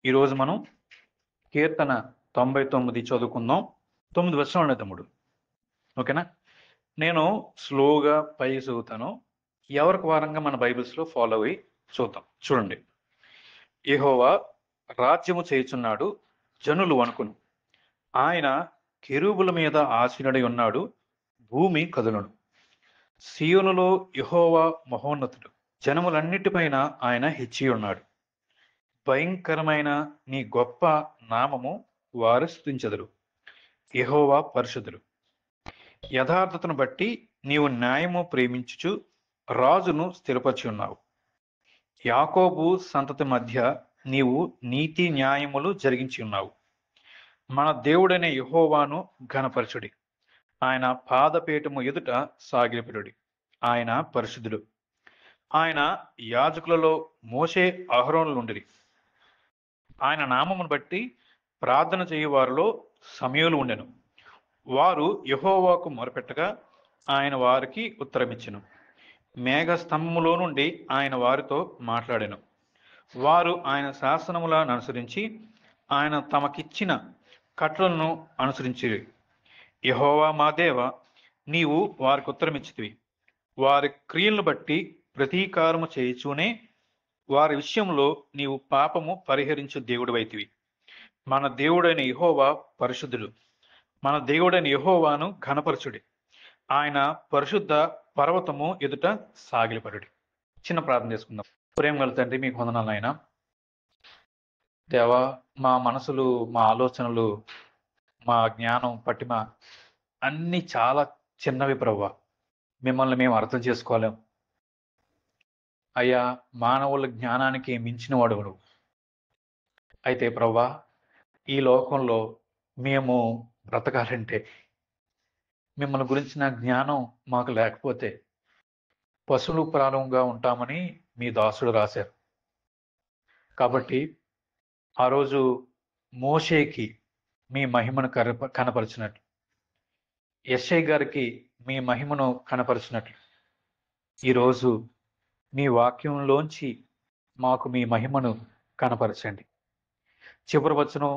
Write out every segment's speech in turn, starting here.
ఈరోజు మనం కీర్తన 99 చదువుకుందాం. 9 వచనాలు ఉన్నాయి తమ్ముడు. ఓకేనా? నేను స్లోగా పైకి చదువుతాను. ఎవరికి వారంగా మన బైబిల్స్‌లో ఫాలో అయ్యి చూద్దాం. చూడండి. యెహోవా రాజ్యము చేయుచున్నాడు, జనులు వణుకును. ఆయన కెరూబుల మీద ఆసీనుడై ఉన్నాడు, భూమి కదులును. సీయోనులో యెహోవా మహోన్నతుడు, జనములన్నిటిపైన ఆయన హెచ్చి ఉన్నాడు. భయంకరమైన నీ గొప్ప నామము వారు స్తుతించెదరు. యెహోవా పరిశుద్ధుడు. యథార్థతను బట్టి నీవు న్యాయము ప్రేమించుచు రాజును స్థిరపరచి ఉన్నావు. యాకోబు సంతతి మధ్య నీవు నీతి న్యాయములు జరిగించి ఉన్నావు. మన దేవుడైన యెహోవాను ఘనపరచుడి. ఆయన పాదపీఠము ఎదుట సాగిలపడుడి. ఆయన పరిశుద్ధుడు. ఆయన యాజకులలో మోషే అహరోనులుండిరి. ఆయన నామమును బట్టి ప్రార్థన చేయు వారిలో సమయలు ఉండెను. వారు యెహోవాకు మొరపెట్టగా ఆయన వారికి ఉత్తరమిచ్చెను. మేఘ స్తంభములో నుండి ఆయన వారితో మాట్లాడెను. వారు ఆయన శాసనములను అనుసరించి ఆయన తమకిచ్చిన కట్టలను అనుసరించిరి. యెహోవా మా దేవ, నీవు వారికి ఉత్తరమిచ్చితివి. వారి క్రియలను బట్టి ప్రతీకారము చేయుచూనే వారి విషయంలో నీవు పాపము పరిహరించు దేవుడివైతివి. మన దేవుడైన యెహోవా పరిశుద్ధుడు. మన దేవుడైన యెహోవాను ఘనపరచుడి. ఆయన పరిశుద్ధ పర్వతము ఎదుట సాగిలపడుడి. చిన్న ప్రార్థన చేసుకుందాం. ప్రేమ గల తండ్రి, మీకు వందనాలు నాయనా. దేవా, మా మనసులు, మా ఆలోచనలు, మా జ్ఞానం, పటిమ అన్నీ చాలా చిన్నవి ప్రభువా. మిమ్మల్ని మేము అర్థం చేసుకోలేం. అయ్యా, మానవుల జ్ఞానానికి మించిన వాడు నువ్వు. అయితే ప్రభువా, ఈ లోకంలో మేము బ్రతకాలంటే మిమ్మల్ని గురించిన జ్ఞానం మాకు లేకపోతే పశువులు ప్రారంభంగా ఉంటామని మీ దాసుడు రాశారు. కాబట్టి ఆ రోజు మోషేకి మీ మహిమను కనపరిచినట్లు, యెషై గారికి మీ మహిమను కనపరిచినట్లు, ఈరోజు మీ వాక్యంలోంచి మాకు మీ మహిమను కనపరచండి. చివరి వచనం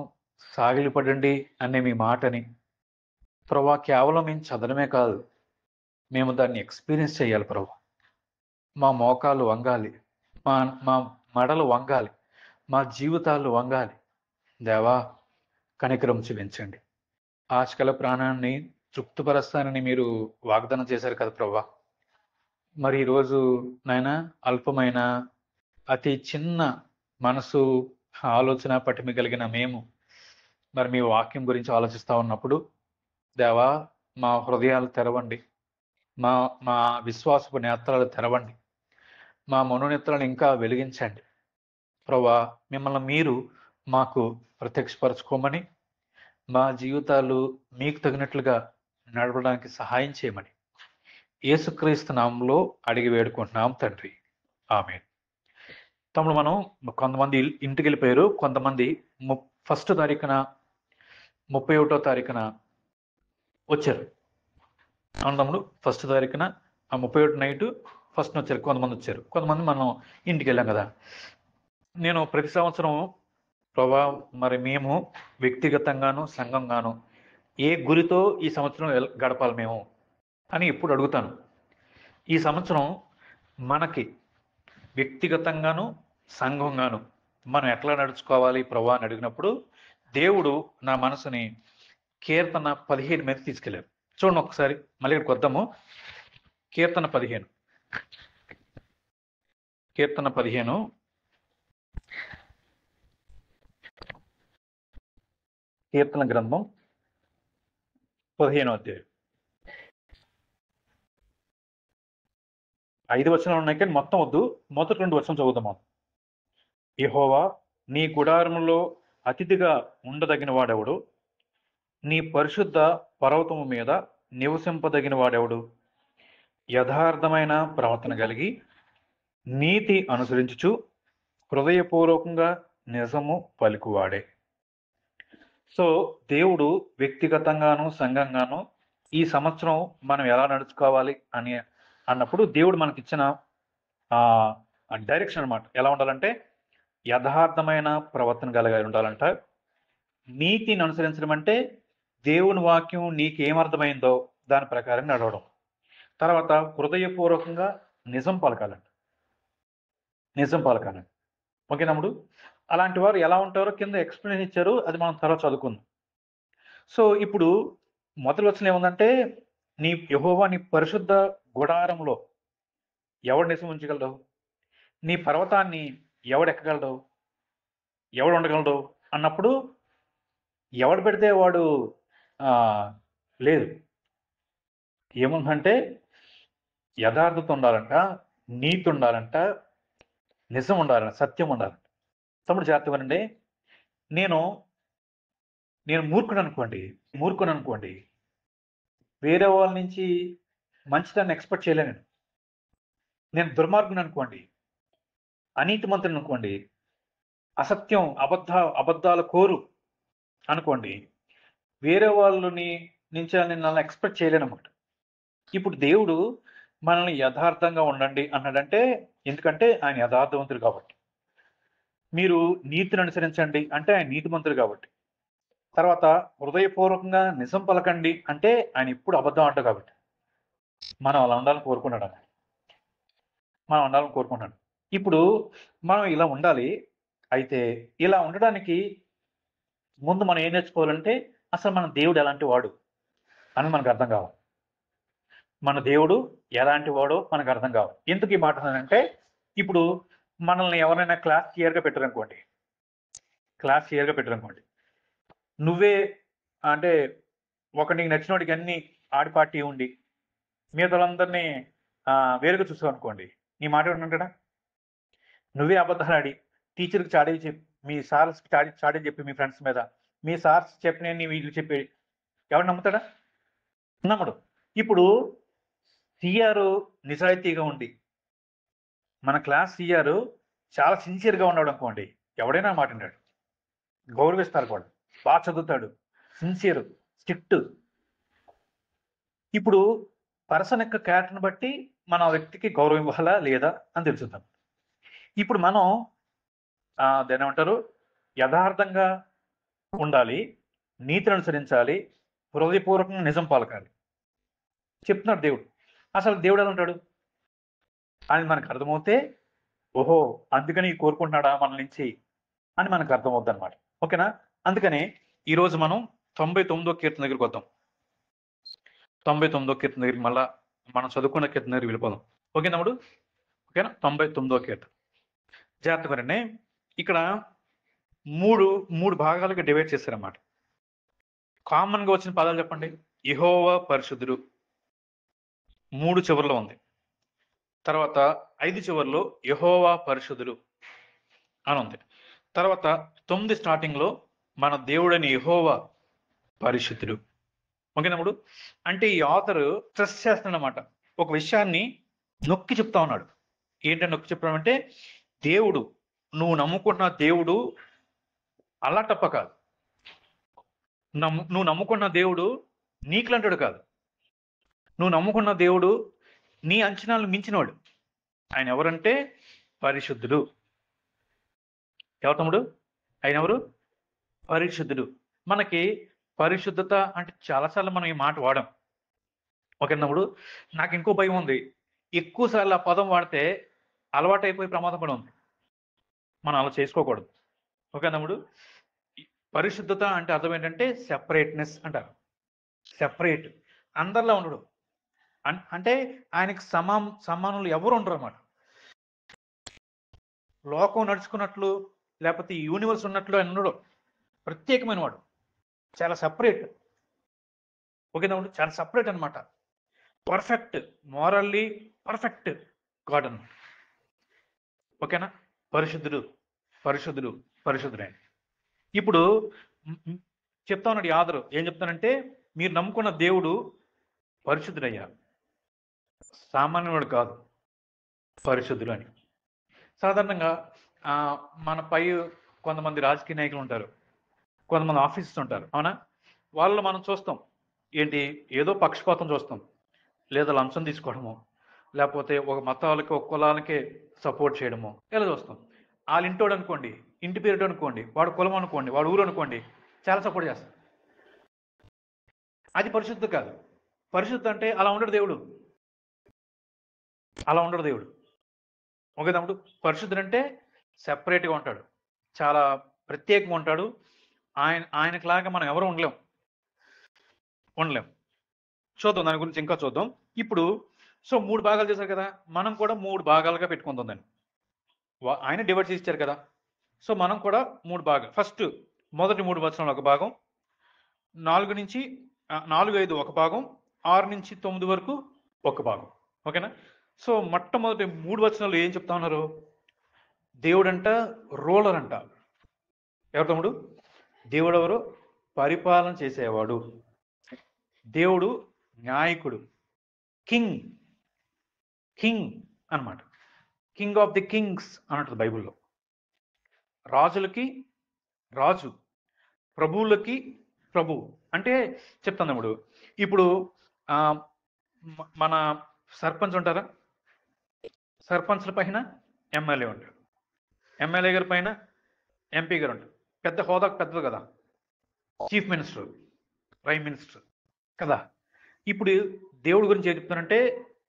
సాగిలపడండి అనే మీ మాటని ప్రభా కేవలం మేము చదవడమే కాదు, మేము దాన్ని ఎక్స్పీరియన్స్ చేయాలి ప్రభా. మా మోకాలు వంగాలి, మా మా మడలు వంగాలి, మా జీవితాలు వంగాలి. దేవా, కనికరం చూపించండి. ఆశకల ప్రాణాన్ని తృప్తిపరుస్తానని మీరు వాగ్దానం చేశారు కదా ప్రభా. మరి ఈరోజు నాయన అల్పమైన అతి చిన్న మనసు, ఆలోచన పటిమ కలిగిన మేము మరి మీ వాక్యం గురించి ఆలోచిస్తూ ఉన్నప్పుడు దేవా, మా హృదయాలు తెరవండి, మా మా విశ్వాసపు నేత్రాలు తెరవండి, మా మనోనేత్రాలను ఇంకా వెలిగించండి ప్రభా. మిమ్మల్ని మీరు మాకు ప్రత్యక్షపరచుకోమని, మా జీవితాలు మీకు తగినట్లుగా నడవడానికి సహాయం చేయమని యేసుక్రీస్తు నామంలో అడిగి వేడుకుంటున్నాం తండ్రి. ఆమేన్. తమ్ముడు, మనం కొంతమంది ఇంటికి వెళ్ళిపోయారు, కొంతమంది 1 తారీఖున 31వ తారీఖున వచ్చారు. అవును తమ్ముడు, 1 తారీఖున 31 నైట్ ఫస్ట్ వచ్చారు, కొంతమంది వచ్చారు, కొంతమంది మనం ఇంటికి వెళ్ళాం కదా. నేను ప్రతి సంవత్సరం ప్రభా, మరి మేము వ్యక్తిగతంగాను సంఘంగాను ఏ గురితో ఈ సంవత్సరం గడపాలి మేము అని ఎప్పుడు అడుగుతాను. ఈ సంవత్సరం మనకి వ్యక్తిగతంగాను సంఘంగాను మనం ఎట్లా నడుచుకోవాలి ప్రభా అని అడిగినప్పుడు దేవుడు నా మనసుని కీర్తన 15 మీద తీసుకెళ్ళారు. చూడండి ఒకసారి, మళ్ళీ ఇక్కడికి వద్దాము. కీర్తన 15 కీర్తన గ్రంథం 15వ అధ్యాయం. 5 వచనాలు ఉన్నాయి కానీ మొత్తం వద్దు, మొదటి 2 వచనం చదువుదాం. యెహోవా, నీ గుడారములో అతిథిగా ఉండదగిన వాడెవడు? నీ పరిశుద్ధ పర్వతము మీద నివసింపదగిన వాడెవడు? యథార్థమైన ప్రవర్తన కలిగి నీతి అనుసరించుచు హృదయపూర్వకంగా నిజము పలుకువాడే. సో దేవుడు వ్యక్తిగతంగాను సంఘంగాను ఈ సంవత్సరం మనం ఎలా నడుచుకోవాలి అన్నప్పుడు దేవుడు మనకిచ్చిన డైరెక్షన్ అనమాట. ఎలా ఉండాలంటే యథార్థమైన ప్రవర్తన కలిగి ఉండాలంట. నీతిని అనుసరించడం అంటే దేవుని వాక్యం నీకేమర్థమైందో దాని ప్రకారం నడవడం. తర్వాత హృదయపూర్వకంగా నిజం పలకాలంట. నిజం పలకాలంట. ఓకే తమ్ముడు? అలాంటి వారు ఎలా ఉంటారో కింద ఎక్స్‌ప్లెయిన్ ఇచ్చారు. అది మనం తర్వాత చదువుకుందాం. సో, ఇప్పుడు మొదటి వచనం ఏముందంటే, యెహోవా నీ పరిశుద్ధ గుడారంలో ఎవడు నివసం ఉంచగలడు? నీ పర్వతాన్ని ఎవడెక్కగలడు? ఎవడు ఉండగలడు? అన్నప్పుడు ఎవడు పెడితే వాడు లేదు. ఏముందంటే యథార్థత ఉండాలంట, నీతి ఉండాలంట, నిజం ఉండాలంట, సత్యం ఉండాలంట. తమ్ముడు జాగ్రత్తగా వినండి. నేను మూర్ఖుడనుకోండి. వేరే వాళ్ళ నుంచి మంచితనాన్ని ఎక్స్‌పెక్ట్ చేయలేను నేను. నేను దుర్మార్గుడనుకోండి, అనీతిమంతుడనుకోండి, అసత్యం, అబద్ధాల కోరు అనుకోండి. వేరే వాళ్ళని నుంచి నేను అలా ఎక్స్‌పెక్ట్ చేయలేనన్నమాట. ఇప్పుడు దేవుడు మనల్ని యథార్థంగా ఉండండి అన్నాడంటే, ఎందుకంటే ఆయన యథార్థవంతుడు కాబట్టి. మీరు నీతిని అనుసరించండి అంటే ఆయన నీతిమంతుడు కాబట్టి. తర్వాత హృదయపూర్వకంగా నిజం పలకండి అంటే ఆయన ఎప్పుడు అబద్ధం ఆడడు కాబట్టి. మనం అలా ఉండాలని కోరుకుంటున్నాడు. ఇప్పుడు మనం ఇలా ఉండాలి. అయితే ఇలా ఉండడానికి ముందు మనం ఏం నేర్చుకోవాలంటే, అసలు మన దేవుడు ఎలాంటి వాడు అని మనకు అర్థం కావాలి. మన దేవుడు ఎలాంటి వాడో మనకు అర్థం కావాలి. ఎందుకు ఈ మాట అన్నానంటే, ఇప్పుడు మనల్ని ఎవరైనా క్లాస్ టీచర్‌గా పెట్టారనుకోండి. నువ్వే అంటే నీకు నచ్చినోడికి అన్ని ఆడిపాటి ఉండి, మిగతాళ్ళందరినీ వేరుగా చూసావనుకోండి. నీ మాట ఎవడనంటాడా? నువ్వే అబద్ధాలాడి, టీచర్‌కి చాడీలు చెప్పి, మీ సార్స్‌కి చాడీలు చెప్పి మీ ఫ్రెండ్స్ మీద, మీ సార్స్ చెప్పినయన్ని వీళ్ళు చెప్పి ఎవడు నమ్ముతాడా? నమ్మడు. ఇప్పుడు సీఆర్ నిజాయితీగా ఉండి, మన క్లాస్ సీఆర్ చాలా సిన్సియర్‌గా ఉన్నాడనుకోండి, ఎవడైనా మాట వింటాడు. గౌరవిస్తారు కూడా. బాగా చదువుతాడు. Sincere, strict. ఇప్పుడు పర్సన్ యొక్క క్యారెక్టర్‌ని బట్టి మన వ్యక్తికి గౌరవం ఇవ్వాలా లేదా అని తెలుసుద్దాం. ఇప్పుడు మనం దాన్నేమంటారు? యథార్థంగా ఉండాలి, నీతిని అనుసరించాలి, హృదయపూర్వకంగా నిజం పలకాలి. చెప్తున్నాడు దేవుడు. అసలు దేవుడు ఎలా ఉంటాడు? అని మనకు అర్థమవుతే, ఓహో! అందుకని కోరుకుంటున్నాడా మన నుంచి అని మనకు అర్థమవుద్దనమాట. ఓకేనా? అందుకనే ఈరోజు మనం 99వ కీర్తన దగ్గరికి వద్దాం. 99వ కీర్తన దగ్గరికి మళ్ళా మనం చదువుకున్న కీర్తన దగ్గరికి వెళ్ళిపోదాం. ఓకే తమ్ముడు? ఓకేనా? 99వ కీర్తన. జాగ్రత్తగా వినండి. ఇక్కడ 3 భాగాలుగా డివైడ్ చేశారన్నమాట. కామన్‌గా వచ్చిన పదాలు చెప్పండి. యెహోవా పరిశుద్ధుడు 3 చివర్లో ఉంది. తర్వాత 5 చివర్లో యెహోవా పరిశుద్ధుడు అని ఉంది. తర్వాత 9 స్టార్టింగ్‌లో మన దేవుడైన యెహోవా పరిశుద్ధుడు. ఓకే తమ్ముడు? అంటే ఈ ఆథర్ స్ట్రెస్ చేస్తున్నాడన్నమాట. ఒక విషయాన్ని నొక్కి చెప్తా ఉన్నాడు. ఏంటని నొక్కి చెప్పడం అంటే, దేవుడు, నువ్వు నమ్ముకున్న దేవుడు అల్లాటప్ప కాదు. నువ్వు నమ్ముకున్న దేవుడు నీకులంటాడు కాదు. నువ్వు నమ్ముకున్న దేవుడు నీ అంచనాలను మించినవాడు. ఆయన ఎవరంటే పరిశుద్ధుడు. ఎవరు తమ్ముడు? ఆయన ఎవరు? పరిశుద్ధుడు. మనకి పరిశుద్ధత అంటే చాలా సార్లు మనం ఈ మాట వాడాం. ఓకే తమ్ముడు? నాకు ఇంకో భయం ఉంది. ఎక్కువ సార్లు ఆ పదం వాడితే అలవాటైపోయి ప్రమాదం కూడా ఉంది. మనం అలా చేసుకోకూడదు. ఓకే తమ్ముడు? పరిశుద్ధత అంటే అర్థం ఏంటంటే సెపరేట్‌నెస్ అంటారు. సెపరేట్. అందరిలా ఉండడు. అంటే ఆయనకి సమానులు ఎవరు ఉండరన్నమాట. లోకం నడుచుకున్నట్లు లేకపోతే ఈ యూనివర్స్ ఉన్నట్లు ఆయన ఉండడు. ప్రత్యేకమైన వాడు. చాలా సెపరేట్. ఓకే తమ్ముడు? చాలా సెపరేట్ అన్నమాట. పర్ఫెక్ట్. మోరల్లీ పర్ఫెక్ట్ గాడ్ అన్నమాట. ఓకేనా? పరిశుద్ధుడు. ఇప్పుడు చెప్తా ఉన్నాడు ఈ ఆథర్. ఏం చెప్తానంటే, మీరు నమ్ముకున్న దేవుడు పరిశుద్ధుడయ్యా. సామాన్యుడు కాదు. పరిశుద్ధుడు అని. సాధారణంగా మన పై కొంతమంది రాజకీయ నాయకులు ఉంటారు. కొంతమంది ఆఫీసర్స్ ఉంటారు. అవునా? వాళ్ళలో మనం చూస్తాం. ఏంటి? ఏదో పక్షపాతం చూస్తాం. లేదా లంచం తీసుకోవడమో, లేకపోతే ఒక మతాలకి, ఒక కులాలకే సపోర్ట్ చేయడమో ఇలా చూస్తాం. వాళ్ళ ఇంటోడు అనుకోండి, ఇంటి పేరుటోడు అనుకోండి, వాడు కులం అనుకోండి, వాడు ఊరు అనుకోండి, చాలా సపోర్ట్ చేస్తారు. అది పరిశుద్ధత కాదు. పరిశుద్ధత అంటే అలా ఉండడు దేవుడు. అలా ఉండడు దేవుడు. ఓకే తమ్ముడు. పరిశుద్ధుడు అంటే సెపరేట్గా ఉంటాడు, చాలా ప్రత్యేకంగా ఉంటాడు. ఆయనకులాగా మనం ఎవరు ఉండలేం. చూద్దాం, దాని గురించి ఇంకా చూద్దాం. ఇప్పుడు సో 3 భాగాలు చేశారు కదా, మనం కూడా 3 భాగాలుగా పెట్టుకుందాం దాన్ని. ఆయన డివైడ్ చేసి ఇచ్చారు కదా, సో మనం కూడా 3 భాగాలు. ఫస్ట్ మొదటి 3 వచనాలు ఒక భాగం, 4 నుంచి 4, 5 ఒక భాగం, 6 నుంచి 9 వరకు ఒక భాగం. ఓకేనా? సో మొట్టమొదటి 3 వచనాలు ఏం చెప్తా ఉన్నారు? దేవుడంట రూలర్ అంట. ఎవరు తమ్ముడు? దేవుడు ఎవరు? పరిపాలన చేసేవాడు. దేవుడు నాయకుడు, కింగ్ అన్నమాట. కింగ్ ఆఫ్ ది కింగ్స్ అన్నట్టు బైబిల్లో. రాజులకి రాజు, ప్రభువులకి ప్రభు. అంటే చెప్తాను తమ్ముడు, ఇప్పుడు మన సర్పంచ్ ఉంటారా? సర్పంచ్ల పైన ఎమ్మెల్యే ఉంటాడు, ఎమ్మెల్యే గారి పైన ఎంపీ గారు ఉంటారు. పెద్ద హోదా పెద్దది కదా, చీఫ్ మినిస్టర్, ప్రైమ్ మినిస్టర్ కదా. ఇప్పుడు దేవుడి గురించి ఏం చెప్తానంటే,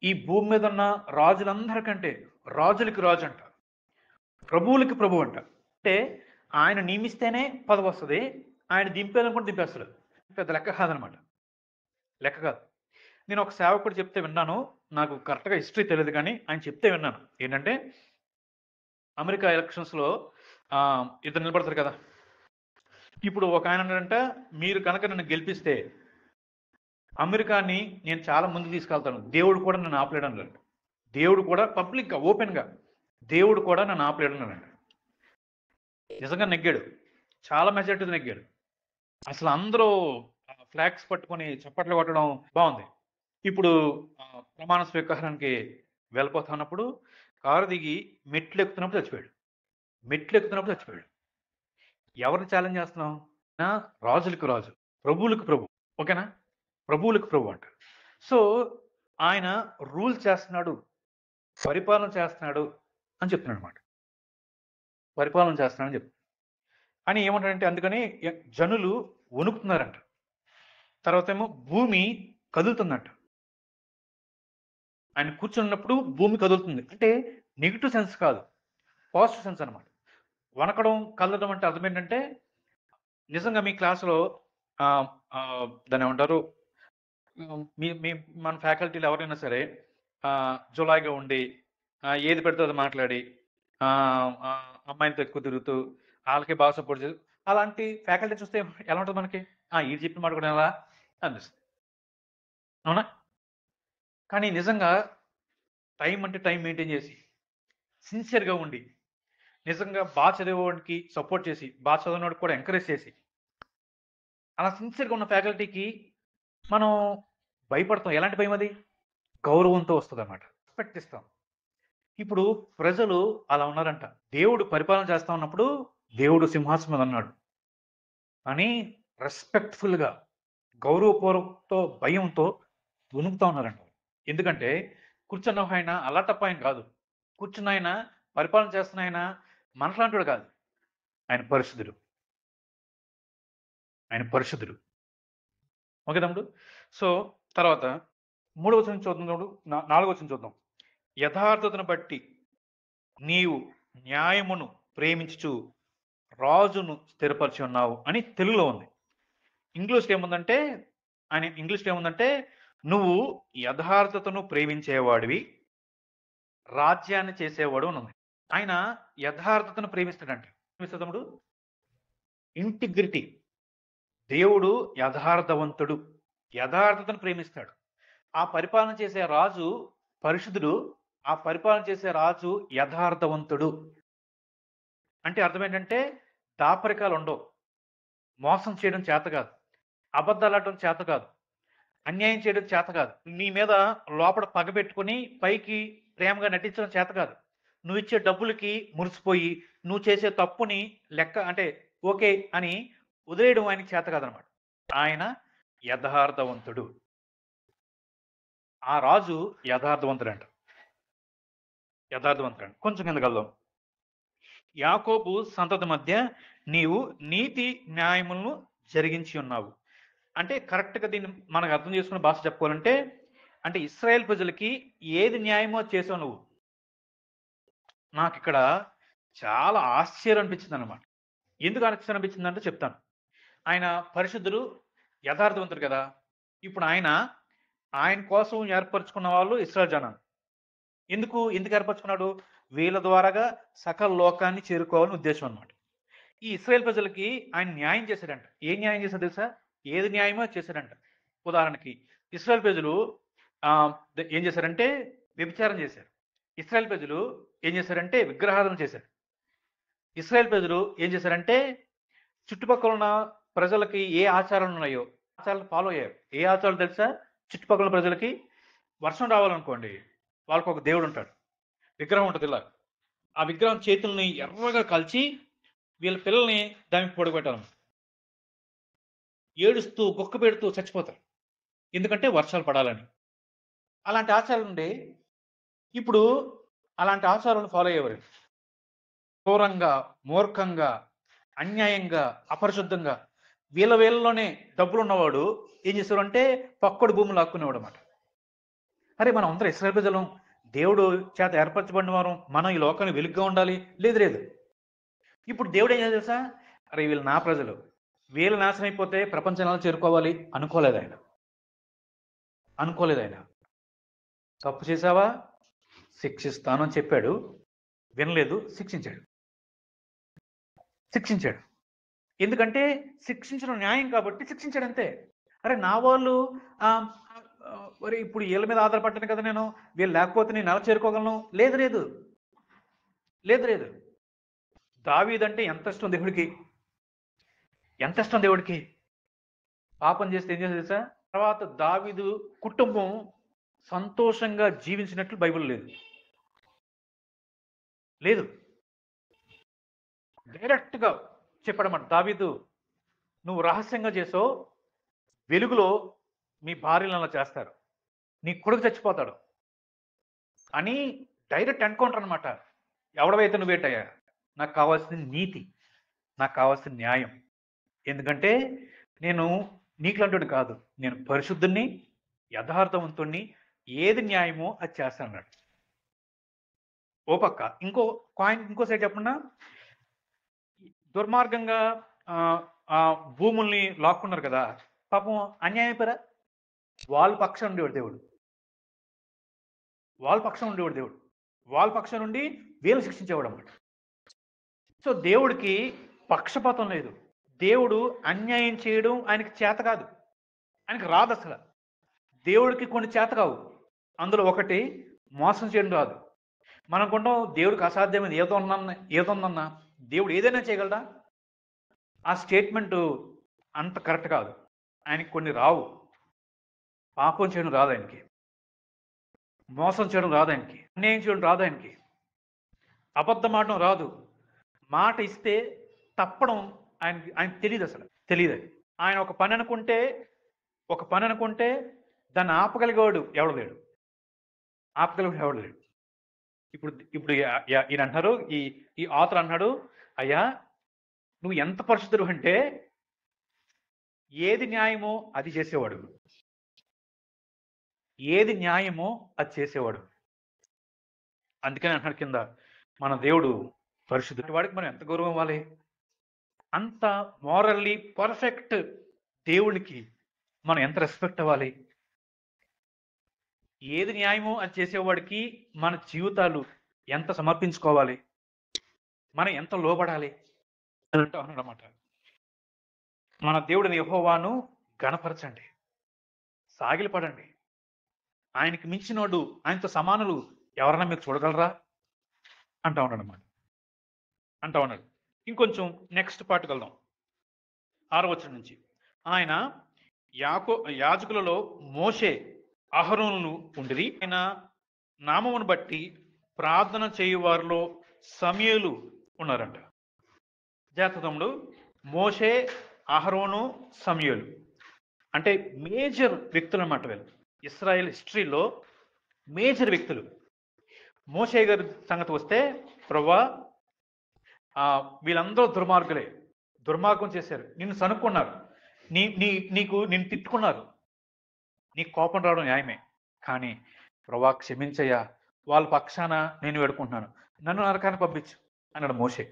ఈ భూమి మీద ఉన్న రాజులందరికంటే రాజులకి రాజు అంట, ప్రభువులకి ప్రభు అంట. అంటే ఆయన నియమిస్తేనే పదవి వస్తుంది, ఆయన దింపేయాలనుకుంటే దింపేస్తాడు. పెద్ద లెక్క కాదనమాట, లెక్క కాదు. నేను ఒక సేవకుడు చెప్తే విన్నాను, నాకు కరెక్ట్గా హిస్టరీ తెలియదు కానీ ఆయన చెప్తే విన్నాను. ఏంటంటే అమెరికా ఎలక్షన్స్లో ఇద్దరు నిలబడతారు కదా. ఇప్పుడు ఒక ఆయన అన్నాడంట, మీరు కనుక నన్ను గెలిపిస్తే అమెరికాని నేను చాలా ముందు తీసుకెళ్తాను, దేవుడు కూడా నన్ను ఆపలేడు అన్నాడు. దేవుడు కూడా పబ్లిక్గా ఓపెన్గా దేవుడు కూడా నన్ను ఆపలేడు అన్నాడు. నిజంగా నెగ్గాడు, చాలా మెజార్టీ నెగ్గాడు. అసలు అందరూ ఫ్లాగ్స్ పట్టుకొని చప్పట్లు కొట్టడం బాగుంది. ఇప్పుడు ప్రమాణ స్వీకారానికి వెళ్ళిపోతున్నప్పుడు కారు దిగి మెట్లు ఎక్కుతున్నప్పుడు చచ్చిపోయాడు. ఎవరిని ఛాలెంజ్ చేస్తున్నాం? రాజులకు రాజు, ప్రభువులకు ప్రభు. ఓకేనా? ప్రభువులకు ప్రభు అంట. సో ఆయన రూల్ చేస్తున్నాడు, పరిపాలన చేస్తున్నాడు అని చెప్తున్నాడు అనమాట. పరిపాలన చేస్తున్నాడని చెప్తున్నాడు అని ఏమంటాడంటే, అందుకని జనులు వణుకుతున్నారంట. తర్వాత ఏమో భూమి కదులుతుందంట. ఆయన కూర్చున్నప్పుడు భూమి కదులుతుంది అంటే నెగిటివ్ సెన్స్ కాదు, పాజిటివ్ సెన్స్ అనమాట. వణకడం కదలడం అంటే అర్థం ఏంటంటే, నిజంగా మీ క్లాసులో దాన్ని ఏమంటారు, మన ఫ్యాకల్టీలు ఎవరైనా సరే జులాయిగా ఉండి ఏది పెడితే అది మాట్లాడి అమ్మాయిలతో ఎక్కువ తిరుగుతూ వాళ్ళకి బాగా సపోర్ట్ చేసి అలాంటి ఫ్యాకల్టీ చూస్తే ఎలా ఉంటుంది మనకి? ఇది చెప్పిన మాట కూడా ఎలా అనిపిస్తుంది, అవునా? కానీ నిజంగా టైం అంటే టైం మెయింటైన్ చేసి సిన్సియర్గా ఉండి నిజంగా బాగా చదివేవాడికి సపోర్ట్ చేసి బాగా చదివినవాడికి కూడా ఎంకరేజ్ చేసి అలా సిన్సియర్గా ఉన్న ఫ్యాకల్టీకి మనం భయపడతాం. ఎలాంటి భయం? అది గౌరవంతో వస్తుంది అన్నమాట, రెస్పెక్ట్ ఇస్తాం. ఇప్పుడు ప్రజలు అలా ఉన్నారంట. దేవుడు పరిపాలన చేస్తా ఉన్నప్పుడు దేవుడు సింహాసనం మీద అన్నాడు అని రెస్పెక్ట్ఫుల్గా గౌరవపూర్వకంతో భయంతో వణుకుతా ఉన్నారంట. ఎందుకంటే కూర్చున్న ఆయన అల్లాటప్పాయన కాదు, కూర్చున్న ఆయన పరిపాలన చేస్తున్న ఆయన మనట్లాంటి కాదు, ఆయన పరిశుద్ధుడు. ఓకే తమ్ముడు. సో తర్వాత 3వ వచనం చూద్దాం తమ్ముడు, 4వ వచనం చూద్దాం. యథార్థతను బట్టి నీవు న్యాయమును ప్రేమించుచు రాజును స్థిరపరిచి ఉన్నావు అని తెలుగులో ఉంది. ఇంగ్లీష్లో ఏముందంటే నువ్వు యథార్థతను ప్రేమించేవాడివి, రాజ్యాన్ని చేసేవాడు అని ఉంది. ఆయన యథార్థతను ప్రేమిస్తాడంటే తమ్ముడు ఇంటిగ్రిటీ. దేవుడు యథార్థవంతుడు, యథార్థతను ప్రేమిస్తాడు. ఆ పరిపాలన చేసే రాజు పరిశుద్ధుడు, ఆ పరిపాలన చేసే రాజు యథార్థవంతుడు. అంటే అర్థం ఏంటంటే దాపరికాలు ఉండవు, మోసం చేయడం చేత కాదు, అబద్ధాలు ఆడటం చేత కాదు, అన్యాయం చేయడం చేత కాదు, నీ మీద లోపల పగబెట్టుకుని పైకి ప్రేమగా నటించడం చేత కాదు, నువ్వు ఇచ్చే డబ్బులకి మురిసిపోయి నువ్వు చేసే తప్పుని లెక్క అంటే ఓకే అని వదిలేయడం ఆయనకి చేత కాదనమాట. ఆయన యథార్థవంతుడు, ఆ రాజు యథార్థవంతుడు. కొంచెం కిందకి వెళ్దాం. యాకోబు సంతతి మధ్య నీవు నీతి న్యాయములను జరిగించి ఉన్నావు. అంటే కరెక్ట్గా దీన్ని మనకు అర్థం చేసుకున్న భాష చెప్పుకోవాలంటే, అంటే ఇశ్రాయేల్ ప్రజలకి ఏది న్యాయమో చేసావు నువ్వు. నాకు ఇక్కడ చాలా ఆశ్చర్యం అనిపించింది అనమాట. ఎందుకు ఆశ్చర్యం అనిపించిందంటే చెప్తాను. ఆయన పరిశుద్ధుడు, యథార్థవంతుడు కదా. ఇప్పుడు ఆయన కోసం ఏర్పరచుకున్న వాళ్ళు ఇశ్రాయేల్ జనాలు. ఎందుకు ఏర్పరచుకున్నాడు? వీళ్ళ ద్వారాగా సకల లోకాన్ని చేరుకోవాలని ఉద్దేశం అనమాట. ఈ ఇశ్రాయేల్ ప్రజలకి ఆయన న్యాయం చేశాడంట. ఏం న్యాయం చేశాడు తెలుసా? ఏది న్యాయమో చేశాడంట. ఉదాహరణకి ఇశ్రాయేల్ ప్రజలు ఏం చేశారంటే వ్యభిచారం చేశారు. ఇశ్రాయేల్ ప్రజలు ఏం చేశారంటే విగ్రహారాధన చేశారు. ఇశ్రాయేల్ ప్రజలు ఏం చేశారంటే చుట్టుపక్కల ఉన్న ప్రజలకి ఏ ఆచారాలు ఉన్నాయో ఆచారాలు ఫాలో అయ్యారు. ఏ ఆచారాలు తెలుసా? చుట్టుపక్కల ప్రజలకి వర్షం రావాలనుకోండి, వాళ్ళకు ఒక దేవుడు ఉంటాడు, విగ్రహం ఉంటుంది ఇలా. ఆ విగ్రహం చేతుల్ని ఎర్రగా కాల్చి వీళ్ళ పిల్లల్ని దానికి పొడగొట్టాలి. ఏడుస్తూ గొక్క పెడుతూ చచ్చిపోతారు, ఎందుకంటే వర్షాలు పడాలని. అలాంటి ఆచారాలు ఉండే ఇప్పుడు అలాంటి ఆచారాలను ఫాలో అయ్యేవారు. క్రూరంగా, మూర్ఖంగా, అన్యాయంగా, అపరిశుద్ధంగా వీళ్ళలోనే డబ్బులు ఉన్నవాడు ఏం చేశారు అంటే పక్కడు భూములు లాక్కునేవాడు అన్నమాట. అరే మనం అందరూ ఇశ్రాయేలు ప్రజలం, దేవుడు చేత ఏర్పరచబడిన వారు, మనం ఈ లోకాన్ని వెలుగుగా ఉండాలి. లేదు. ఇప్పుడు దేవుడు ఏం చేశారు తెలుసా? అరే వీళ్ళు నా ప్రజలు, వీళ్ళు నాశనం అయిపోతే ప్రపంచంలో చేరుకోవాలి అనుకోలేదు ఆయన. తప్పు చేశావా శిక్షిస్తాను అని చెప్పాడు, వినలేదు, శిక్షించాడు. ఎందుకంటే శిక్షించడం న్యాయం కాబట్టి శిక్షించాడు అంతే. అరే నా వాళ్ళు మరి ఇప్పుడు వీళ్ళ మీద ఆధారపడ్డాను కదా నేను, వీళ్ళు లేకపోతే నేను ఎలా చేరుకోగలను? లేదు. దావీదంటే ఎంత ఇష్టం దేవుడికి. పాపం చేస్తే ఏం చేసేది తెలుసా? తర్వాత దావీదు కుటుంబం సంతోషంగా జీవించినట్లు బైబిల్ లేదు. డైరెక్ట్గా చెప్పడమాట, దావీదు నువ్వు రహస్యంగా చేసావు, వెలుగులో మీ భార్యలు అలా చేస్తారు, నీ కొడుకు చచ్చిపోతాడు అని డైరెక్ట్ ఎన్కౌంటర్ అనమాట. ఎవడవైతే నువ్వేటయ్యా, నాకు కావాల్సిన నీతి, నాకు కావాల్సిన న్యాయం. ఎందుకంటే నేను నీకులంటుడు కాదు, నేను పరిశుద్ధుణ్ణి, యథార్థవంతుణ్ణి, ఏది న్యాయమో అది చేస్తానన్నాడు. ఓ పక్క ఇంకో సైడ్ చెప్పకుండా దుర్మార్గంగా భూముల్ని లాక్కున్నారు కదా, పాపం అన్యాయం అయిపోయారా? వాళ్ళ పక్షం ఉండేవాడు దేవుడు, వాళ్ళ పక్షం నుండి వీళ్ళు శిక్షించేవాడు అన్నమాట. సో దేవుడికి పక్షపాతం లేదు. దేవుడు అన్యాయం చేయడం ఆయనకి చేత కాదు, ఆయనకి రాదు అసలు. దేవుడికి కొన్ని చేత కావు, అందులో ఒకటి మోసం చేయడం రాదు. మనం అనుకుంటాం దేవుడికి అసాధ్యమైనది ఏదోందన్నా, దేవుడు ఏదైనా చేయగలడా? ఆ స్టేట్మెంటు అంత కరెక్ట్ కాదు. ఆయనకి కొన్ని రావు. పాపం చేయడం రాదు ఆయనకి, మోసం చేయడం రాదు ఆయనకి, అన్యాయం చేయడం రాదు ఆయనకి, అబద్ధం ఆడడం రాదు, మాట ఇస్తే తప్పడం ఆయనకి తెలియదు. ఆయన ఒక పని అనుకుంటే దాన్ని ఆపగలిగేవాడు ఎవడు లేడు. ఇప్పుడు ఈయన అంటారు, ఈ ఆథర్ అన్నాడు, అయ్యా నువ్వు ఎంత పరిశుద్ధుడు అంటే ఏది న్యాయమో అది చేసేవాడు, అందుకని అంటున్నాడు కింద, మన దేవుడు పరిశుద్ధుడు, వాడికి మనం ఎంత గౌరవం ఇవ్వాలి? అంత మోరల్లీ పర్ఫెక్ట్ దేవుడికి మనం ఎంత రెస్పెక్ట్ ఇవ్వాలి? ఏది న్యాయమో అది చేసేవాడికి మన జీవితాలు ఎంత సమర్పించుకోవాలి, మనం ఎంత లోబడాలి అంటూ అన్నమాట. మన దేవుడిని యెహోవాను గణపరచండి, సాగిలపడండి. ఆయనకి మించినోడు, ఆయనతో సమానులు ఎవరన్నా మీరు చూడగలరా అంటా ఉన్నాడు. ఇంకొంచెం నెక్స్ట్ పార్ట్కి వెళ్దాం. 6వ వచనం నుంచి. ఆయన యాజకులలో మోషే, అహరోనులు ఉండిరి. ఆయన నామమును బట్టి ప్రార్థన చేయువారిలో సమూయేలు ఉన్నారంట. జాతకములు మోషే, అహరోను, సమూయేలు అంటే మేజర్ వ్యక్తులు అన్నమాట. వీళ్ళు ఇశ్రాయేల్ హిస్టరీలో మేజర్ వ్యక్తులు. మోషే గారి సంగతి వస్తే, ప్రభువా వీళ్ళందరూ దుర్మార్గులే, దుర్మార్గం చేశారు, నిన్ను సనుక్కున్నారు, నిన్ను తిట్టుకున్నారు, నీకు కోపం రావడం న్యాయమే. కానీ ప్రభా క్షమించయ్యా, వాళ్ళ పక్షాన నేను వేడుకుంటున్నాను, నన్ను నరకాన్ని పంపించు అన్నాడు మోషే.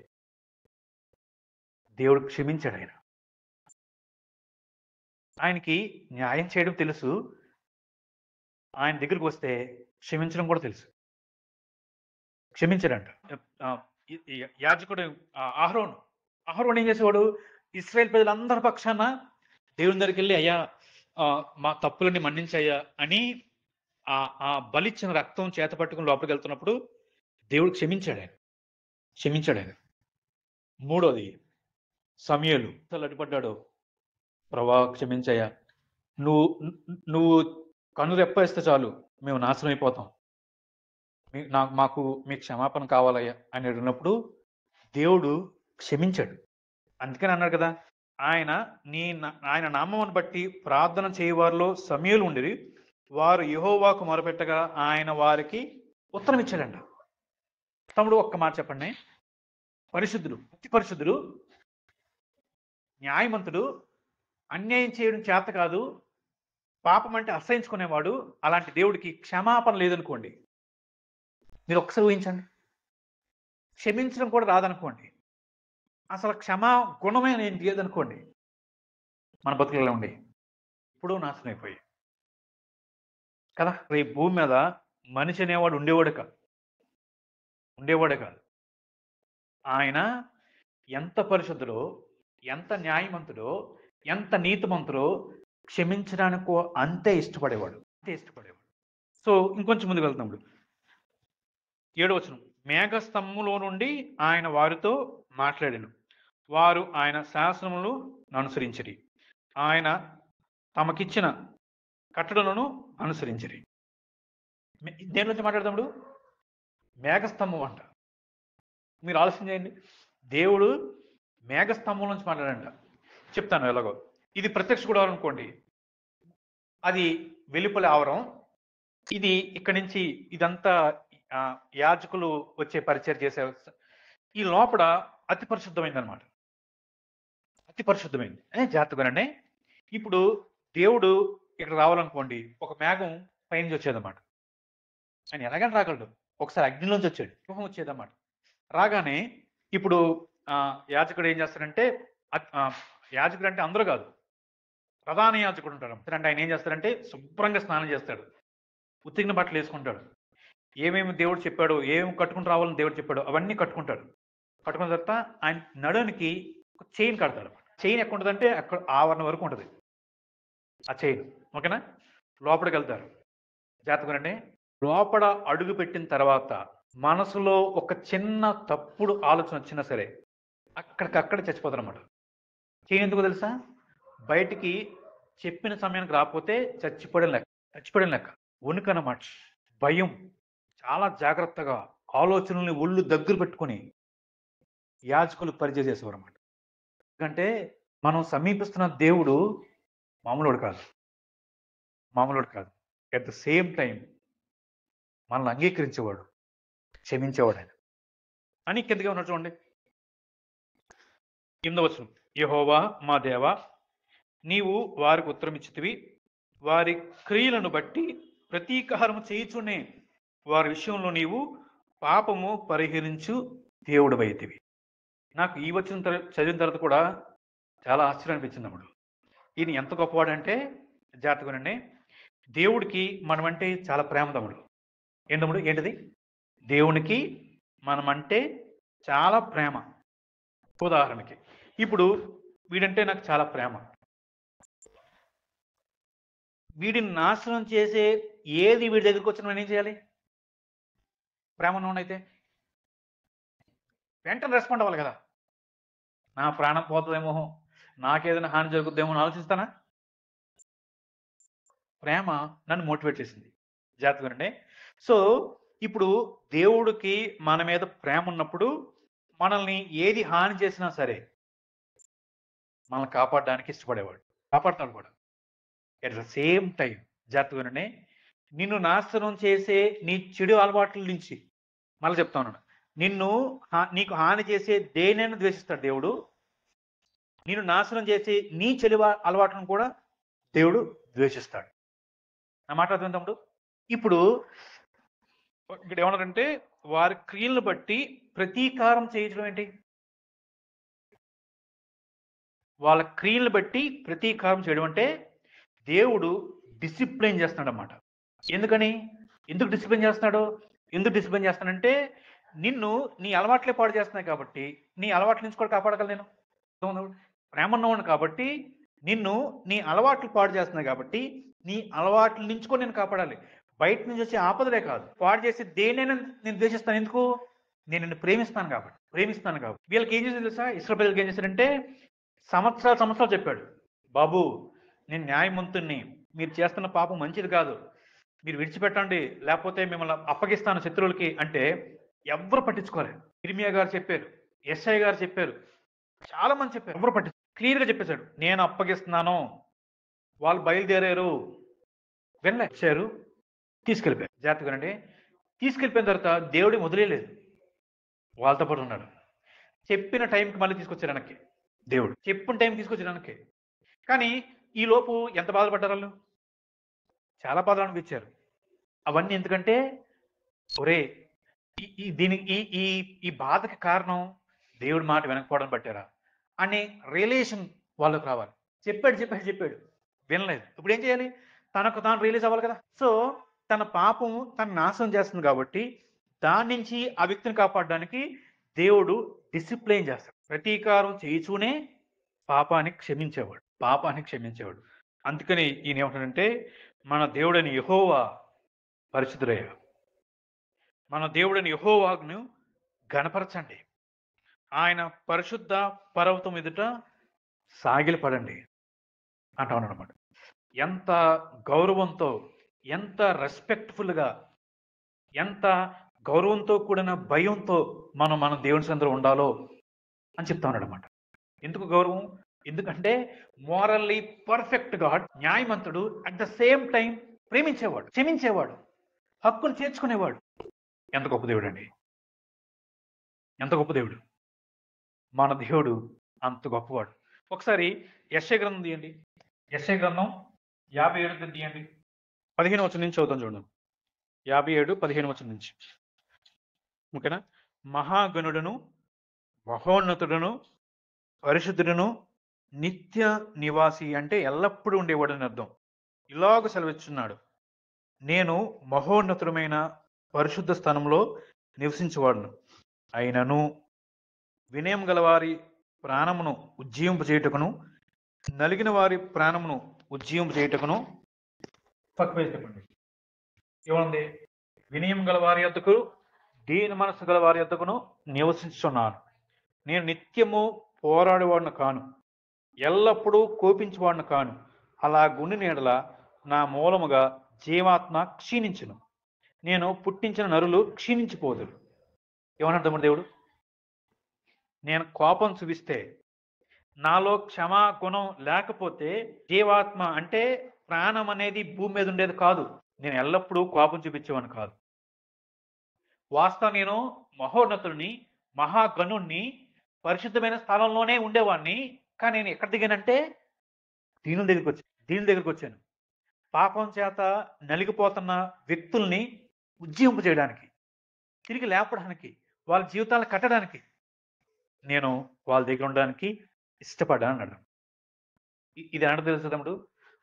దేవుడు క్షమించాడు. ఆయనకి న్యాయం చేయడం తెలుసు, ఆయన దగ్గరికి వస్తే క్షమించడం కూడా తెలుసు. క్షమించాడంట. యాజకుడు అహరోను ఏం చేసేవాడు? ఇశ్రాయేల్ ప్రజలందరి పక్షాన దేవుని దగ్గరికి వెళ్ళి, అయ్యా మా తప్పులన్నీ మన్నించయ్యా అని ఆ బలిచ్చిన రక్తం చేత పట్టుకుని లోపలికి వెళ్తున్నప్పుడు దేవుడు క్షమించాడు ఆయన. మూడోది సమూయేలు అడ్డుపడ్డాడు, ప్రభా క్షమించయ్యా, నువ్వు కన్ను రెప్పేస్తే చాలు మేము నాశనం అయిపోతాం, మాకు మీ క్షమాపణ కావాలయ్యా అని అడిగినప్పుడు దేవుడు క్షమించాడు. అందుకని అన్నాడు కదా, ఆయన నామమును బట్టి ప్రార్థన చేయవారిలో సమూయేలు ఉండిరి, వారు యెహోవాకు మొరపెట్టగా ఆయన వారికి ఉత్తరం ఇచ్చాడంట. తమ్ముడు ఒక్క మాట చెప్పండి, పరిశుద్ధుడు, అతి పరిశుద్ధుడు, న్యాయవంతుడు, అన్యాయం చేయడం చేత కాదు, పాపం అంటే అసహించుకునేవాడు, అలాంటి దేవుడికి క్షమాపణ లేదనుకోండి, మీరు ఒక్కసారి ఊహించండి. క్షమించడం కూడా రాదనుకోండి, అసలు క్షమా గుణమే నేను లేదనుకోండి, మన బతుకులలో ఉండి ఇప్పుడు నాశనం అయిపోయి కదా. రేపు భూమి మీద మనిషి అనేవాడు ఉండేవాడే కాదు. ఆయన ఎంత పరిశుద్ధుడో, ఎంత న్యాయవంతుడో, ఎంత నీతిమంతుడో, క్షమించడానికో అంతే ఇష్టపడేవాడు. సో ఇంకొంచెం ముందుకు వెళ్తాడు. 7వ వచనం, మేఘస్తంభంలో నుండి ఆయన వారితో మాట్లాడాను, వారు ఆయన శాసనములను అనుసరించిరి, ఆయన తమకిచ్చిన కట్టడలను అనుసరించిరి. దేని నుంచి మాట్లాడతాడు? మేఘస్తంభం అంట. మీరు ఆలోచన చేయండి, దేవుడు మేఘస్తంభం నుంచి మాట్లాడంట. చెప్తాను ఎలాగో. ఇది ప్రత్యక్ష గుడారం అనుకోండి, అది వెలుపల ఆవరం, ఇది ఇక్కడి నుంచి ఇదంతా యాజకులు వచ్చే పరిచయం చేసే, ఈ లోపల అతి పరిశుద్ధమైంది అనమాట. అతి పరిశుద్ధమైంది. జాగ్రత్తగానే ఇప్పుడు దేవుడు ఇక్కడ రావాలనుకోండి, ఒక మేఘం పైనుంచి వచ్చేదన్నమాట. ఆయన ఎలాగైనా రాగలడు. ఒకసారి అగ్నిలోంచి వచ్చాడు, సింహం వచ్చేదన్నమాట. రాగానే ఇప్పుడు యాజకుడు ఏం చేస్తాడంటే, యాజకుడు అంటే అందరూ కాదు, ప్రధాన యాజకుడు ఉంటాడు అంటే, ఆయన ఏం చేస్తాడంటే శుభ్రంగా స్నానం చేస్తాడు, ఉతికిన బట్టలు వేసుకుంటాడు, ఏమేమి దేవుడు చెప్పాడో, ఏమేమి కట్టుకుని రావాలని దేవుడు చెప్పాడో అవన్నీ కట్టుకుంటాడు. కట్టుకున్న తర్వాత ఆయన నడునికి ఒక చైన్ కడతాడు. చైన్ ఎక్కడ ఉంటుందంటే అక్కడ ఆవరణ వరకు ఉంటుంది ఆ చైన్. ఓకేనా? లోపలికి వెళ్తారు. జాగ్రత్తగానే లోపల అడుగు పెట్టిన తర్వాత మనసులో ఒక చిన్న తప్పుడు ఆలోచన వచ్చినా సరే అక్కడికక్కడ చచ్చిపోతారు అన్నమాట. చైన్ ఎందుకో తెలుసా? బయటికి చెప్పిన సమయానికి రాకపోతే చచ్చిపోయిన లెక్క. వణుకు అన్నమాట, భయం. చాలా జాగ్రత్తగా ఆలోచనల్ని ఒళ్ళు దగ్గర పెట్టుకుని యాజకులు పరిచయం చేసేవారు అన్నమాట. ఎందుకంటే మనం సమీపిస్తున్న దేవుడు మామూలుడు కాదు. ఎట్ ద సేమ్ టైం మనల్ని అంగీకరించేవాడు, క్షమించేవాడు ఆయన అని కిందగా ఉన్నాడు. చూడండి 8వ వచనం, యెహోవా మా దేవా, నీవు వారికి ఉత్తరం ఇచ్చితివి, వారి క్రియలను బట్టి ప్రతీకారము చేయుచునే వారి విషయంలో నీవు పాపము పరిహరించు దేవుడు అయితివి. నాకు ఈ వచ్చిన చదివిన తర్వాత కూడా చాలా ఆశ్చర్యం అనిపించింది అప్పుడు. ఈయన ఎంత గొప్పవాడంటే, జాగ్రత్తగానండి, దేవుడికి మనమంటే చాలా ప్రేమ తమ్ముడు. ఏంటిది? దేవునికి మనమంటే చాలా ప్రేమ. ఉదాహరణకి ఇప్పుడు వీడంటే నాకు చాలా ప్రేమ, వీడిని నాశనం చేసే ఏది వీడి దగ్గరికి వచ్చిన మనం ఏం చేయాలి? ప్రేమ నోనైతే వెంటనే రెస్పాండ్ అవ్వాలి కదా. నా ప్రాణం పోతుందేమో, నాకేదైనా హాని జరుగుద్దేమో అని ఆలోచిస్తానా? ప్రేమ నన్ను మోటివేట్ చేసింది. జాగ్రత్తగానే. సో ఇప్పుడు దేవుడికి మన మీద ప్రేమ ఉన్నప్పుడు మనల్ని ఏది హాని చేసినా సరే మనల్ని కాపాడడానికి ఇష్టపడేవాడు, కాపాడుతాడు కూడా. ఎట్ ద సేమ్ టైం జాగ్రత్తగానే నిన్ను నాశనం చేసే నీ చెడు అలవాట్ల నుంచి, మళ్ళీ చెప్తాను, నిన్ను నీకు హాని చేసే దేనైనా ద్వేషిస్తాడు దేవుడు. నిన్ను నాశనం చేసే నీ చెడు అలవాట్లను కూడా దేవుడు ద్వేషిస్తాడు. నా మాట అర్థమైందా తమ్ముడు? ఇప్పుడు ఇక్కడ ఏమన్నారంటే వారి క్రియలను బట్టి ప్రతీకారం చేయించడం ఏంటి? వాళ్ళ క్రియలను బట్టి ప్రతీకారం చేయడం అంటే దేవుడు డిసిప్లిన్ చేస్తున్నాడు అన్నమాట. ఎందుకని? ఎందుకు డిసిప్లిన్ చేస్తున్నాడు? ఎందుకు డిసిప్లిన్ చేస్తానంటే నిన్ను నీ అలవాట్లే పాడు చేస్తున్నాయి కాబట్టి నీ అలవాట్ల నుంచి కూడా కాపాడగలను నేను. ప్రేమన్నవాడిని కాబట్టి నిన్ను నీ అలవాట్లు పాడు చేస్తున్నాయి కాబట్టి నీ అలవాట్ల నుంచి కూడా నేను కాపాడాలి. బయట నుంచి వచ్చే ఆపదలే కాదు, పాడు చేసి దేనైనా నేను ద్వేషిస్తాను. ఎందుకు? నేను నిన్ను ప్రేమిస్తాను కాబట్టి. వీళ్ళకి ఏం చేసింది తెలుసా? ఇశ్రాయేలు ప్రజలకు ఏం చేశారంటే సంవత్సరాలు చెప్పాడు, బాబు నేను న్యాయవంతుణ్ణి, మీరు చేస్తున్న పాపం మంచిది కాదు, మీరు విడిచిపెట్టండి లేకపోతే మిమ్మల్ని అప్పగిస్తాను శత్రువులకి అంటే ఎవరు పట్టించుకోలేదు. ఇర్మియా గారు చెప్పారు, యెషయా గారు చెప్పారు, చాలా మంది చెప్పారు, ఎవరు పట్టించు క్లియర్గా చెప్పేశాడు, నేను అప్పగిస్తున్నాను. వాళ్ళు బయలుదేరారు, వెళ్ళారు, తీసుకెళ్ళిపోయారు. జాగ్రత్తగానండి. తీసుకెళ్ళిపోయిన తర్వాత దేవుడి వదిలేదు, వాళ్ళతో పాటు ఉన్నాడు. చెప్పిన టైంకి మళ్ళీ తీసుకొచ్చారు వెనక్కి. దేవుడు చెప్పిన టైం తీసుకొచ్చారు వెనక్కి. కానీ ఈ లోపు ఎంత బాధపడ్డారు వాళ్ళు? చాలా బాధలు అనిపించారు. అవన్నీ ఎందుకంటే ఒరే దీనికి ఈ బాధకి కారణం దేవుడి మాట వెనకపోవడం పట్టారా అనే రియలైజేషన్ వాళ్ళకి రావాలి. చెప్పాడు వినలేదు. ఇప్పుడు ఏం చేయాలి? తనకు తాను రియలైజ్ అవ్వాలి కదా. సో తన పాపం తను నాశనం చేస్తుంది కాబట్టి దాని నుంచి ఆ వ్యక్తిని కాపాడడానికి దేవుడు డిసిప్లైన్ చేస్తాడు. ప్రతీకారం చేయుచూనే పాపాన్ని క్షమించేవాడు. అందుకని ఈయన ఏమంటాడంటే మన దేవుడని యెహోవా పరిశుద్ధుడయ్యా, మన దేవుడని యెహోవాను గణపరచండి, ఆయన పరిశుద్ధ పర్వతం ఎదుట సాగిలపడండి అంటా ఉన్నాడు అనమాట. ఎంత గౌరవంతో, ఎంత రెస్పెక్ట్ఫుల్గా, ఎంత గౌరవంతో కూడిన భయంతో మన దేవుని సన్నిధిలో ఉండాలో అని చెప్తా ఉన్నాడు అనమాట. ఎందుకు గౌరవం? ఎందుకంటే మోరల్లీ పర్ఫెక్ట్ గాడ్, న్యాయవంతుడు, అట్ ద సేమ్ టైం ప్రేమించేవాడు, క్షమించేవాడు, హక్కును చేర్చుకునేవాడు. ఎంత గొప్ప దేవుడు అండి! ఎంత గొప్ప దేవుడు! మన దేవుడు అంత గొప్పవాడు. ఒకసారి యెషయా గ్రంథం తీయండి. యెషయా గ్రంథం 57 తీయండి. 15 వచనం నుంచి చదువుతాం చూడండి. 57:15 వచనం నుంచి. ఓకేనా? మహాగణుడును, మహోన్నతుడును, పరిశుద్ధుడును, నిత్య నివాసి అంటే ఎల్లప్పుడూ ఉండేవాడని అర్థం. ఇలాగ సెలవిస్తున్నాడు, నేను మహోన్నతుడమైన పరిశుద్ధ స్థానంలో నివసించేవాడును, అయినను వినయం గల వారి ప్రాణమును ఉజ్జీవింపజేయుటకును, నలిగిన వారి ప్రాణమును ఉజ్జీవింపజేయుటకును. పక్కపేసి చెప్పండి ఏముంది? వినయం గల వారి యొద్దకు, దీన మనసు గల వారి యొద్దకును నివసించున్నాను. నేను నిత్యము పోరాడేవాడును కాను, ఎల్లప్పుడూ కోపించేవాడును కాను. అలా గుండె నీడల నా మూలముగా జీవాత్మ క్షీణించును, నేను పుట్టించిన నరులు క్షీణించిపోదురు. ఏమన్నాడు దేవుడు? నేను కోపం చూపిస్తే, నాలో క్షమా గుణం లేకపోతే జీవాత్మ అంటే ప్రాణం అనేది భూమి మీద ఉండేది కాదు. నేను ఎల్లప్పుడూ కోపం చూపించేవాడిని కాదు. వాస్తవం నేను మహోన్నతుడిని, మహాగణుణ్ణి, పరిశుద్ధమైన స్థలంలోనే ఉండేవాడిని. కానీ నేను ఎక్కడ దిగానంటే దీనుల దగ్గరికి వచ్చాను. పాపం చేత నలిగిపోతున్న వ్యక్తుల్ని ఉజ్జీవింపజేయడానికి, తిరిగి లేపడానికి, వాళ్ళ జీవితాలను కట్టడానికి నేను వాళ్ళ దగ్గర ఉండడానికి ఇష్టపడ్డాను అన్నాడు. ఇది అన్నట్టు తెలుసు తమ్ముడు,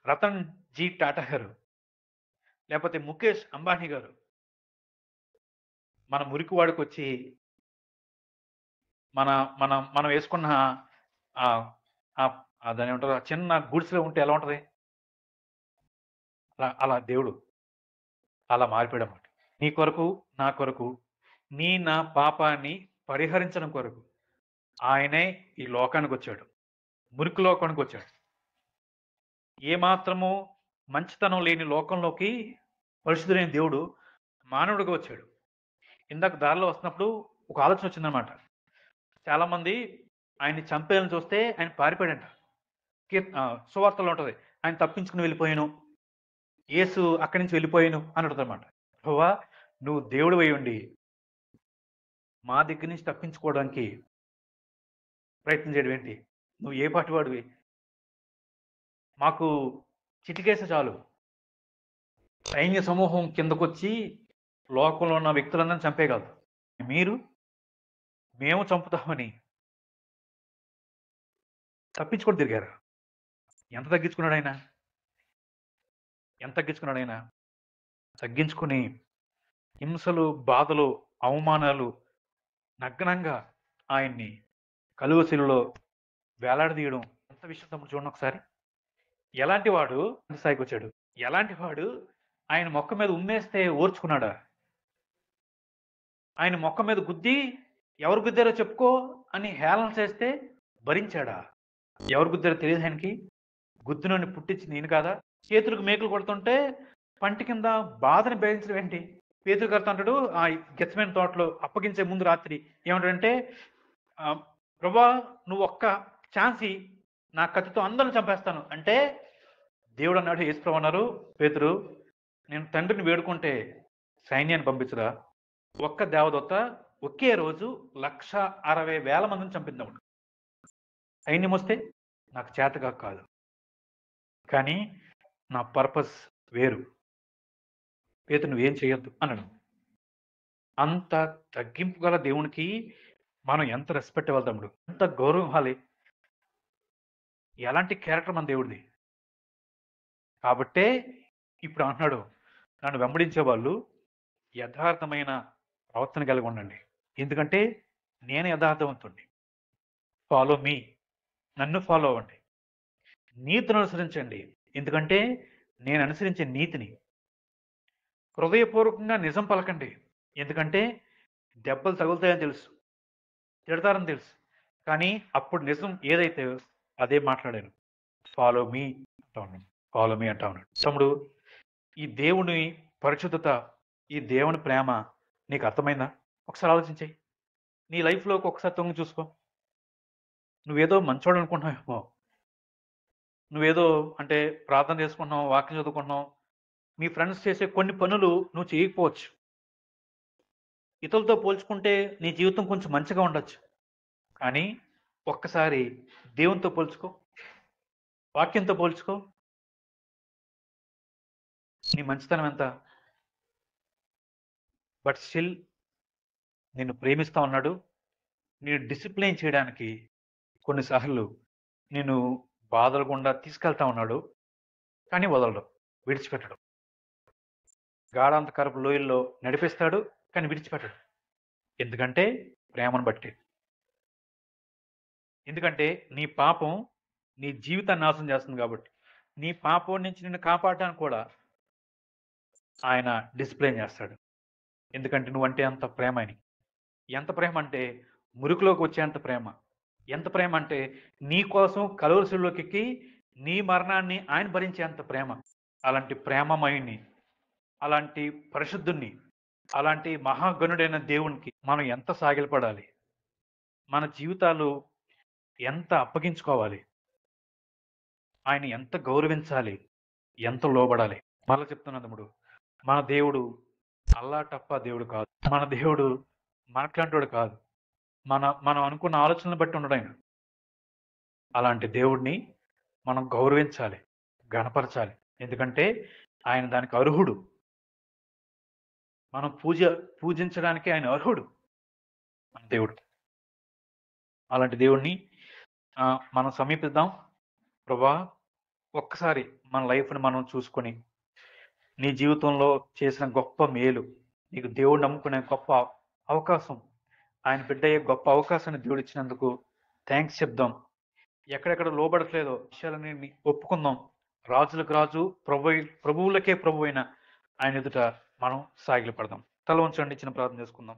రతన్ జీ టాటా గారు లేకపోతే ముఖేష్ అంబానీ గారు మన మురికివాడికి వచ్చి మనం వేసుకున్న దాని ఏమంటారు, చిన్న గుడిసెలో ఉంటే ఎలా ఉంటుంది? అలా దేవుడు అలా మారిపోయాడు అన్నమాట. నీ కొరకు, నా కొరకు, నా పాపాన్ని పరిహరించడం కొరకు ఆయనే ఈ లోకానికి వచ్చాడు, మురికి లోకానికి వచ్చాడు. ఏమాత్రము మంచితనం లేని లోకంలోకి పరిశుద్ధులైన దేవుడు మానవుడిగా వచ్చాడు. ఇందాక దారిలో వస్తున్నప్పుడు ఒక ఆలోచన వచ్చిందనమాట. చాలామంది ఆయన్ని చంపేయాలని చూస్తే ఆయన పారిపోయాడంట. సువార్తలో ఉంటుంది, ఆయన తప్పించుకుని వెళ్ళిపోయాను, యేసు అక్కడి నుంచి వెళ్ళిపోయాను అని అడుగుతారన్నమాట. ప్రభువా, నువ్వు దేవుడు అయి ఉండి మా దగ్గర నుంచి తప్పించుకోవడానికి ప్రయత్నం చేయడం ఏంటి? నువ్వు ఏ పాటి వాడివి? మాకు చిటికేస్తే చాలు సైన్య సమూహం కిందకొచ్చి లోకంలో ఉన్న వ్యక్తులందరిని చంపేయగలదు. మీరు మేము చంపుతామని తప్పించుకొని తిరిగారు. ఎంత తగ్గించుకున్నాడు ఆయన? ఎంత తగ్గించుకున్నాడు ఆయన? తగ్గించుకుని హింసలు, బాధలు, అవమానాలు నగ్నంగా ఆయన్ని కలువ శిలువలో వేలాడదీయడం ఎంత విషయం తమ్ముడు చూడండి ఒకసారి. ఎలాంటి వాడు అంత స్థాయికి వచ్చాడు? ఎలాంటి వాడు ఆయన మొక్క మీద ఉమ్మేస్తే ఓర్చుకున్నాడా? ఆయన మొక్క మీద గుద్ది ఎవరు గుద్దారో చెప్పుకో అని హేళన చేస్తే భరించాడా? ఎవరు గుద్దారో తెలియదు ఆయనకి. గుద్దునోని పుట్టించింది ఈయన కాదా? చేతులకు మేకులు కొడుతుంటే పంటి కింద బాధని భరించడం ఏంటి? పేతురు గారితో అంటాడు ఆ గెత్సేమనే తోటలో అప్పగించే ముందు రాత్రి ఏమంటాడంటే, ప్రభా నువ్వు ఒక్క ఛాన్స్ ఇయ్యి, నా కత్తితో అందరిని చంపేస్తాను అంటే దేవుడు అన్నాడు, యేసుప్రభు అన్నారు, పేతురు నేను తండ్రిని వేడుకుంటే సైన్యాన్ని పంపించరా? ఒక్క దేవదత్త ఒకే రోజు 1,60,000 మందిని చంపిందాడు. సైన్యం వస్తే నాకు చేతగా కాదు, కానీ నా పర్పస్ వేరు. పేతురు నువ్వేం చేయొద్దు అన్నాడు. అంత తగ్గింపు గల దేవునికి మనం ఎంత రెస్పెక్ట్ ఇవ్వాలి తమ్ముడు, ఎంత గౌరవం ఇవ్వాలి. ఎలాంటి క్యారెక్టర్ మన దేవుడిది. కాబట్టే ఇప్పుడు అంటున్నాడు, నన్ను వెంబడించే వాళ్ళు యథార్థమైన ప్రవర్తన కలిగి ఉండండి, ఎందుకంటే నేను యథార్థవంతుడిని. ఫాలో మీ, నన్ను ఫాలో అవ్వండి. నీతిని అనుసరించండి, ఎందుకంటే నేను అనుసరించే నీతిని. హృదయపూర్వకంగా నిజం పలకండి, ఎందుకంటే దెబ్బలు తగులుతాయని తెలుసు, తిడతారని తెలుసు, కానీ అప్పుడు నిజం ఏదైతే అదే మాట్లాడాను. ఫాలో మీ అంటా ఉన్నాడు, ఫాలో మీ అంటా ఉన్నాడు. తమ్ముడు, ఈ దేవుని పరిశుద్ధత, ఈ దేవుని ప్రేమ నీకు అర్థమైందా? ఒకసారి ఆలోచించాయి. నీ లైఫ్లోకి ఒకసారి తొంగి చూసుకో. నువ్వేదో మంచోడు అనుకుంటున్నావేమో, నువ్వేదో అంటే ప్రార్థన చేసుకుంటున్నావు, వాక్యం చదువుకుంటున్నావు, మీ ఫ్రెండ్స్ చేసే కొన్ని పనులు నువ్వు చేయకపోవచ్చు. ఇతరులతో పోల్చుకుంటే నీ జీవితం కొంచెం మంచిగా ఉండొచ్చు, కానీ ఒక్కసారి దేవునితో పోల్చుకో, వాక్యంతో పోల్చుకో. నీ మంచితనం ఎంత? బట్ స్టిల్ నిన్ను ప్రేమిస్తా ఉన్నాడు. నేను డిసిప్లైన్ చేయడానికి కొన్నిసార్లు నేను బాధలు గుండా తీసుకెళ్తా ఉన్నాడు, కానీ వదలడు, విడిచిపెట్టడు. గాఢాంధకరపు లోయల్లో నడిపిస్తాడు, కానీ విడిచిపెట్టడు. ఎందుకంటే ప్రేమను బట్టి. ఎందుకంటే నీ పాపం నీ జీవితాన్ని నాశనం చేస్తుంది కాబట్టి, నీ పాపం నుంచి నిన్ను కాపాడటానికి కూడా ఆయన డిసిప్లైన్ చేస్తాడు. ఎందుకంటే నువ్వంటే అంత ప్రేమ అని. ఎంత ప్రేమ అంటే మురికిలోకి వచ్చేంత ప్రేమ. ఎంత ప్రేమ అంటే నీ కోసం కలువరి శిలువలోకి ఎక్కి నీ మరణాన్ని ఆయన భరించేంత ప్రేమ. అలాంటి ప్రేమమయుని, అలాంటి పరిశుద్ధుణ్ణి, అలాంటి మహాగణుడైన దేవునికి మనం ఎంత సాగిలపడాలి, మన జీవితాలు ఎంత అప్పగించుకోవాలి, ఆయన ఎంత గౌరవించాలి, ఎంత లోబడాలి. మళ్ళీ చెప్తున్నా తమ్ముడు, మన దేవుడు అల్లాటప్ప దేవుడు కాదు. మన దేవుడు మనట్లాంటోడు కాదు. మనం అనుకున్న ఆలోచనలు బట్టి ఉండడు ఆయన. అలాంటి దేవుడిని మనం గౌరవించాలి, గణపరచాలి, ఎందుకంటే ఆయన దానికి అర్హుడు. మనం పూజించడానికి ఆయన అర్హుడు, మన దేవుడు. అలాంటి దేవుడిని మనం సమీపిద్దాం. ప్రభా, ఒక్కసారి మన లైఫ్ని మనం చూసుకొని, నీ జీవితంలో చేసిన గొప్ప మేలు, నీకు దేవుడు నమ్ముకునే గొప్ప అవకాశం, ఆయన బిడ్డ అయ్యే గొప్ప అవకాశాన్ని దేవుడు ఇచ్చినందుకు థ్యాంక్స్ చెప్దాం. ఎక్కడెక్కడ లోబడట్లేదో విషయాలని ఒప్పుకుందాం. రాజులకు రాజు, ప్రభువులకే ప్రభు అయిన ఆయన ఎదుట మనం సాగిలపడదాం. తల వంచండి, చిన్న ప్రార్థన చేసుకుందాం.